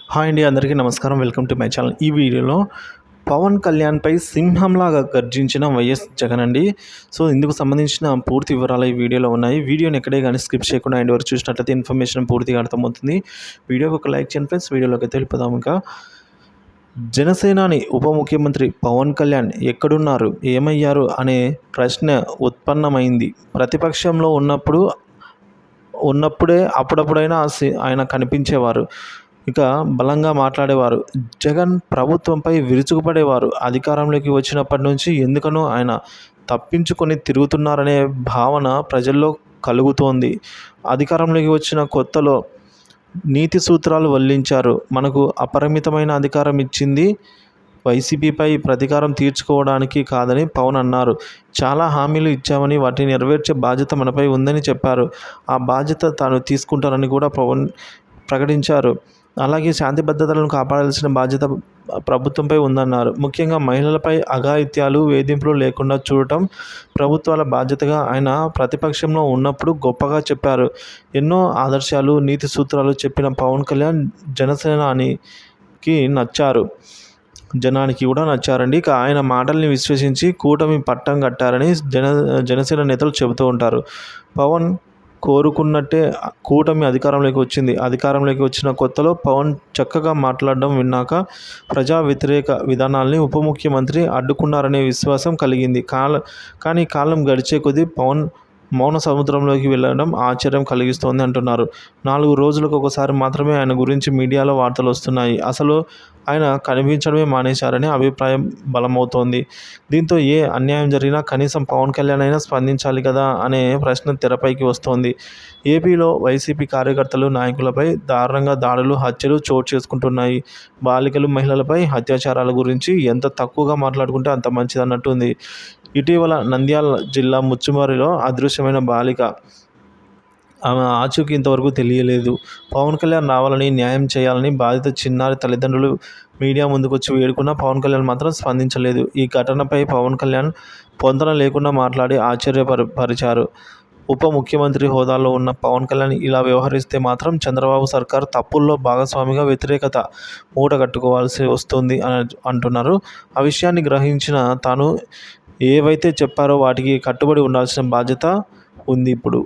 Hi అండి, అందరికీ నమస్కారం. Welcome to my channel. ఈ వీడియోలో పవన్ కళ్యాణ్పై సింహంలాగా గర్జించిన వైఎస్ జగన్ అండి. సో ఇందుకు సంబంధించిన పూర్తి వివరాలు ఈ వీడియోలో ఉన్నాయి. వీడియోని ఎక్కడే కానీ స్కిప్ చేయకుండా ఎండ్ వరకు చూసినట్లయితే ఇన్ఫర్మేషన్ పూర్తిగా అర్థమవుతుంది. వీడియోకి ఒక లైక్ చేయండి ఫ్రెండ్స్. వీడియోలోకి తెలిపదాం. ఇంకా జనసేనాని ఉప ముఖ్యమంత్రి పవన్ కళ్యాణ్ ఎక్కడున్నారు, ఏమయ్యారు అనే ప్రశ్న ఉత్పన్నమైంది. ప్రతిపక్షంలో ఉన్నప్పుడే అప్పుడప్పుడైనా ఆయన కనిపించేవారు. ఇక బలంగా మాట్లాడేవారు. జగన్ ప్రభుత్వంపై విరుచుకుపడేవారు. అధికారంలోకి వచ్చినప్పటి నుంచి ఎందుకనో ఆయన తప్పించుకొని తిరుగుతున్నారనే భావన ప్రజల్లో కలుగుతోంది. అధికారంలోకి వచ్చిన కొత్తలో నీతి సూత్రాలు వల్లించారు. మనకు అపరిమితమైన అధికారం ఇచ్చింది వైసీపీపై ప్రతీకారం తీర్చుకోవడానికి కాదని పవన్ అన్నారు. చాలా హామీలు ఇచ్చామని వాటిని నెరవేర్చే బాధ్యత మనపై ఉందని చెప్పారు. ఆ బాధ్యత తాను తీసుకుంటానని కూడా పవన్ ప్రకటించారు. అలాగే శాంతి భద్రతలను కాపాడాల్సిన బాధ్యత ప్రభుత్వంపై ఉందన్నారు. ముఖ్యంగా మహిళలపై అఘాయిత్యాలు, వేధింపులు లేకుండా చూడటం ప్రభుత్వాల బాధ్యతగా ఆయన ప్రతిపక్షంలో ఉన్నప్పుడు గొప్పగా చెప్పారు. ఎన్నో ఆదర్శాలు, నీతి సూత్రాలు చెప్పిన పవన్ కళ్యాణ్ జనానికి కూడా నచ్చారండి. ఇక ఆయన మాటల్ని విశ్వసించి కూటమి పట్టం కట్టారని జనసేన నేతలు చెబుతూ ఉంటారు. పవన్ కోరుకున్నట్టే కూటమి అధికారంలోకి వచ్చింది. అధికారంలోకి వచ్చిన కొత్తలో పవన్ చక్కగా మాట్లాడడం విన్నాక ప్రజా వ్యతిరేక విధానాల్ని ఉప ముఖ్యమంత్రి అడ్డుకున్నారనే విశ్వాసం కలిగింది. కానీ కాలం గడిచే కొద్దీ పవన్ మౌన సముద్రంలోకి వెళ్ళడం ఆశ్చర్యం కలిగిస్తోంది అంటున్నారు. 4 రోజులకు ఒకసారి మాత్రమే ఆయన గురించి మీడియాలో వార్తలు వస్తున్నాయి. అసలు ఆయన కనిపించడమే మానేశారనే అభిప్రాయం బలమవుతోంది. దీంతో ఏ అన్యాయం జరిగినా కనీసం పవన్ కళ్యాణ్ అయినా స్పందించాలి కదా అనే ప్రశ్న తెరపైకి వస్తోంది. ఏపీలో వైసీపీ కార్యకర్తలు, నాయకులపై దారుణంగా దాడులు, హత్యలు చోటు చేసుకుంటున్నాయి. బాలికలు, మహిళలపై అత్యాచారాల గురించి ఎంత తక్కువగా మాట్లాడుకుంటే అంత మంచిదన్నట్టుంది. ఇటీవల నంద్యాల జిల్లా ముచ్చుమరిలో అదృశ్యమైన బాలిక, ఆమె ఆచూకీ ఇంతవరకు తెలియలేదు. పవన్ కళ్యాణ్ రావాలని, న్యాయం చేయాలని బాధిత చిన్నారి తల్లిదండ్రులు మీడియా ముందుకొచ్చి వేడుకున్నా పవన్ కళ్యాణ్ మాత్రం స్పందించలేదు. ఈ ఘటనపై పవన్ కళ్యాణ్ పొంతన లేకుండా మాట్లాడి ఆశ్చర్యపరిచారు. ఉప ముఖ్యమంత్రి హోదాలో ఉన్న పవన్ కళ్యాణ్ ఇలా వ్యవహరిస్తే మాత్రం చంద్రబాబు సర్కారు తప్పుల్లో భాగస్వామిగా వ్యతిరేకత మూట కట్టుకోవాల్సి వస్తుంది అని అంటున్నారు. ఆ విషయాన్ని గ్రహించిన తాను ఏవైతే చెప్పారో వాటికి కట్టుబడి ఉండాల్సిన బాధ్యత ఉంది ఇప్పుడు.